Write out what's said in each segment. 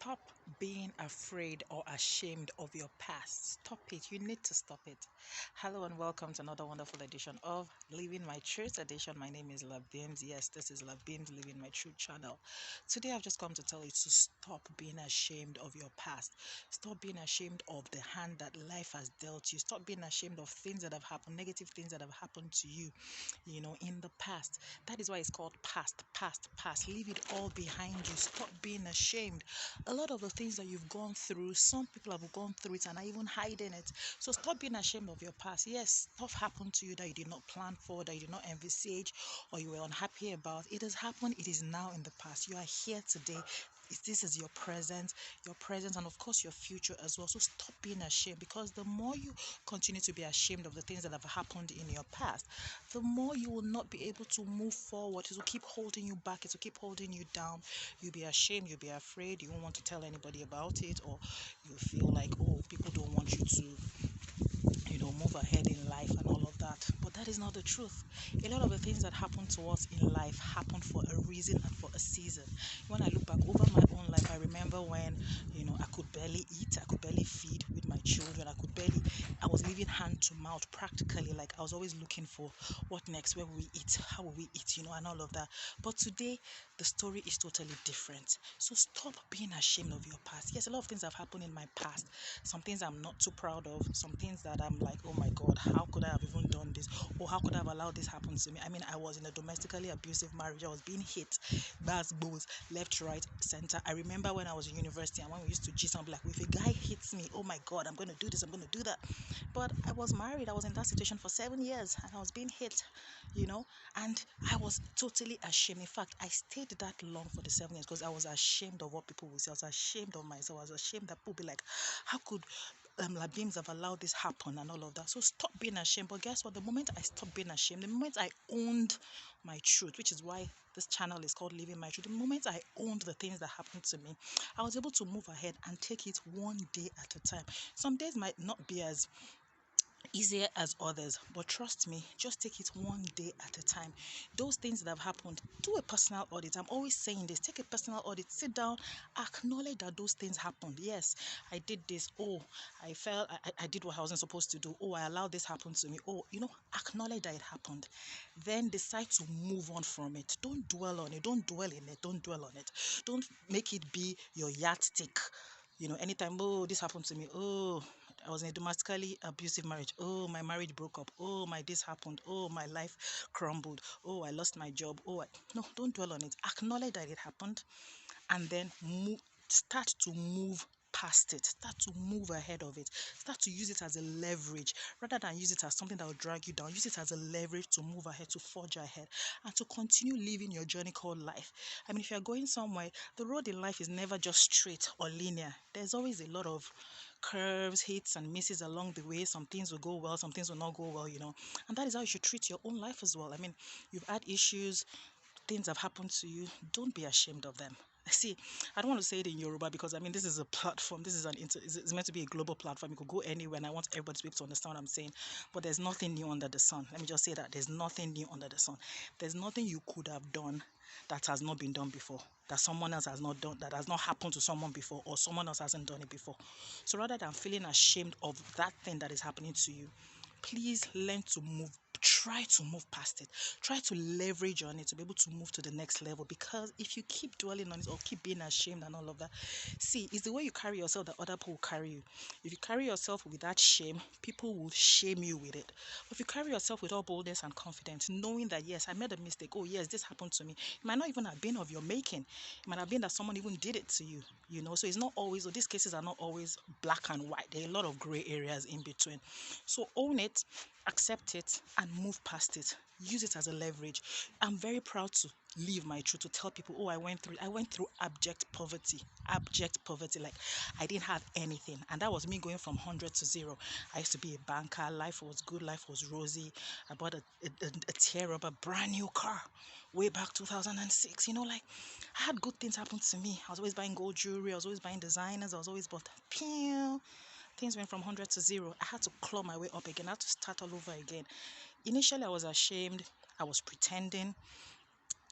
Stop being afraid or ashamed of your past. Stop it. You need to stop it. Hello and welcome to another wonderful edition of Living My Truth edition. My name is Labims. Yes, this is Labims Living My Truth channel. Today I've just come to tell you to stop being ashamed of your past. Stop being ashamed of the hand that life has dealt you. Stop being ashamed of things that have happened, negative things that have happened to you, in the past. That is why it's called past, past, past. Leave it all behind you. Stop being ashamed. A lot of the things that you've gone through, some people have gone through it and are even hiding it. So stop being ashamed of your past. Yes, stuff happened to you that you did not plan for, that you did not envisage, or you were unhappy about. It has happened. It is now in the past. You are here today. This is your present, and of course your future as well. So stop being ashamed, because the more you continue to be ashamed of the things that have happened in your past, the more you will not be able to move forward. It will keep holding you back. It will keep holding you down. You'll be ashamed. You'll be afraid. You won't want to tell anybody about it, or you feel like, oh, people don't want you to move ahead in life and all of that. But that is not the truth. A lot of the things that happen to us in life happen for a reason and for a season. When I look back over my own life, I remember when, I could barely eat, I could barely feed with my children, I was living hand to mouth practically. Like, I was always looking for what next, where will we eat, how will we eat, and all of that. But today, the story is totally different. So stop being ashamed of your past. Yes, a lot of things have happened in my past. Some things I'm not too proud of. Some things that I'm like, oh my God, how could I have even done this? Or how could I have allowed this happen to me? I mean, I was in a domestically abusive marriage. I was being hit, bars, bows, left, right, center. I remember when I was in university and when we used to gist, I'm like, if a guy hits me, oh my God, I'm going to do this, I'm going to do that. But I was married. I was in that situation for 7 years and I was being hit, and I was totally ashamed. In fact, I stayed that long for the 7 years because I was ashamed of what people would say. I was ashamed of myself. I was ashamed that people would be like, how could Labims have allowed this happen and all of that. So stop being ashamed. But guess what? The moment I stopped being ashamed, the moment I owned my truth, which is why this channel is called Living My Truth, the moment I owned the things that happened to me, I was able to move ahead and take it one day at a time. Some days might not be as easier as others, but trust me, just take it one day at a time. Those things that have happened, do a personal audit. I'm always saying this: take a personal audit, sit down, acknowledge that those things happened. Yes, I did this. Oh, I felt I did what I wasn't supposed to do. Oh, I allowed this happen to me. Oh, acknowledge that it happened, then decide to move on from it. Don't dwell on it. Don't dwell in it. Don't dwell on it. Don't make it be your yardstick. Anytime, oh, this happened to me. Oh, I was in a domestically abusive marriage. Oh, my marriage broke up. Oh, my this happened. Oh, my life crumbled. Oh, I lost my job. No, don't dwell on it. Acknowledge that it happened, and then start to move past it. Start to move ahead of it. Start to use it as a leverage rather than use it as something that will drag you down. Use it as a leverage to move ahead, to forge ahead, and to continue living your journey called life. I mean, if you're going somewhere, the road in life is never just straight or linear. There's always a lot of curves, hits, and misses along the way. Some things will go well, some things will not go well, and that is how you should treat your own life as well. I mean, you've had issues, things have happened to you. Don't be ashamed of them. See, I don't want to say it in Yoruba because I mean this is a platform. This is it's meant to be a global platform. You could go anywhere, and I want everybody to be able to understand what I'm saying. But there's nothing new under the sun. Let me just say that there's nothing new under the sun. There's nothing you could have done that has not been done before, that someone else has not done, that has not happened to someone before, or someone else hasn't done it before. So rather than feeling ashamed of that thing that is happening to you, please learn to move. Try to move past it. Try to leverage on it to be able to move to the next level. Because if you keep dwelling on it or keep being ashamed and all of that, see, it's the way you carry yourself that other people will carry you. If you carry yourself with that shame, people will shame you with it. But if you carry yourself with all boldness and confidence, knowing that yes, I made a mistake. Oh yes, this happened to me. It might not even have been of your making. It might have been that someone even did it to you. So it's not always, or these cases are not always black and white. There are a lot of gray areas in between. So own it, accept it, and move past it. Use it as a leverage. I'm very proud to live my truth, to tell people, oh, I went through abject poverty. Like, I didn't have anything, and that was me going from 100 to 0. I used to be a banker. Life was good, life was rosy. I bought a tear up, a brand new car way back 2006. Like, I had good things happen to me. I was always buying gold jewelry, I was always buying designers, I was always bought pew. Things went from 100 to 0. I had to claw my way up again. I had to start all over again. Initially, I was ashamed. I was pretending.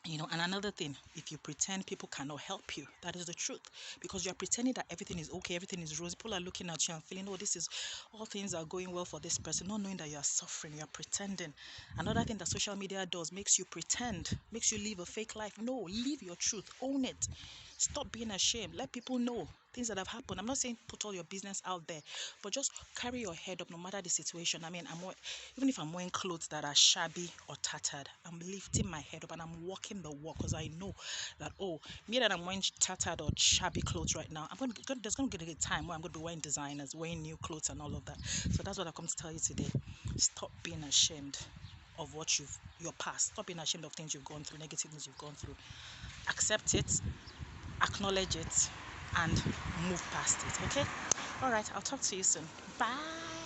And another thing, if you pretend, people cannot help you. That is the truth. Because you're pretending that everything is okay, everything is rosy. People are looking at you and feeling, oh, this is, all things are going well for this person, not knowing that you are suffering, you're pretending. Another thing that social media does, makes you pretend, makes you live a fake life. No, live your truth, own it. Stop being ashamed. Let people know things that have happened. I'm not saying put all your business out there, but just carry your head up no matter the situation. I mean, even if I'm wearing clothes that are shabby or tattered, I'm lifting my head up and I'm walking the walk, because I know that, oh, me that I'm wearing tattered or shabby clothes right now, there's going to get a time where I'm going to be wearing designers, wearing new clothes and all of that. So that's what I come to tell you today. Stop being ashamed of your past. Stop being ashamed of things you've gone through, negative things you've gone through. Accept it, acknowledge it, and move past it. Okay? All right, I'll talk to you soon. Bye.